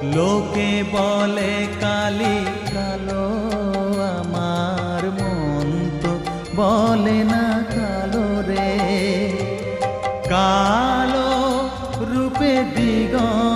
লোকে বলে কালি কালো, আমার মন তো বলে না কালো রে। কালো রূপে দিগন্ত